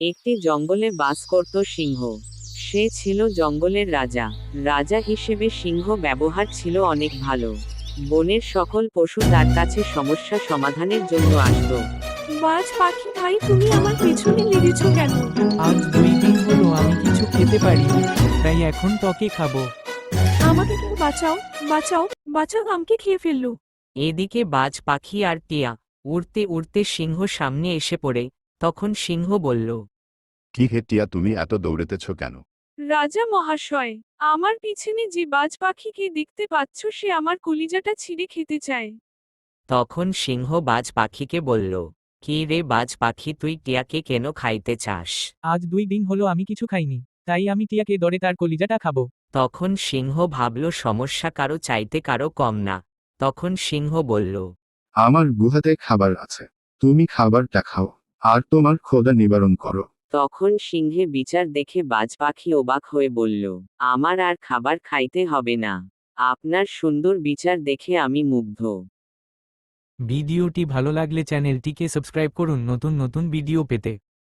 একটি জঙ্গলে বাস করত সিংহ। সে ছিল জঙ্গলের রাজা। রাজা হিসেবে সিংহ ব্যবহার ছিল অনেক ভালো। বনের সকল পশু তার কাছে সমস্যা সমাধানের জন্য আসত। বাজ পাখি ভাই, তুমি আমার পেছনে লেগেছো কেন? আজ 2 দিন হলো আমি কিছু খেতে পারিনি, তাই এখন তোকে খাবো। আমাকে কেউ বাঁচাও, বাঁচাও, বাঁচাও, আমাকে খেয়ে ফেললো। এদিকে বাজ পাখি আর টিয়া উড়তে উড়তে সিংহ সামনে এসে পড়ে। তখন সিংহ বলল, কি হে টিয়া, তুমি এত দৌড়েতেছ কেন? রাজা মহাশয়, আমার পিছনে যে বাজ পাখিকে দেখতে পাচ্ছ সে আমার কলিজাটা ছিঁড়ে খেতে চায়। তখন সিংহ বাজ পাখিকে বলল, কি রে বাজ পাখি, তুই টিয়াকে কেন খাইতে চাস? আজ 2 দিন হলো আমি কিছু খাইনি, তাই আমি টিয়াকে ধরে তার কলিজাটা খাবো। তখন সিংহ ভাবল সমস্যা কারো চাইতে কারো কম না। তখন সিংহ বলল, আমার গুহাতে খাবার আছে, তুমি খাবারটা খাও আর তোমার ক্ষুধা নিবারণ করো। তখন সিংহে বিচার দেখে বাজ পাখি অবাক হয়ে বলল, আমার আর খাবার খাইতে হবে না। আপনার সুন্দর বিচার দেখে আমি মুগ্ধ। ভিডিওটি ভালো লাগলে চ্যানেলটিকে সাবস্ক্রাইব করুন নতুন নতুন ভিডিও পেতে।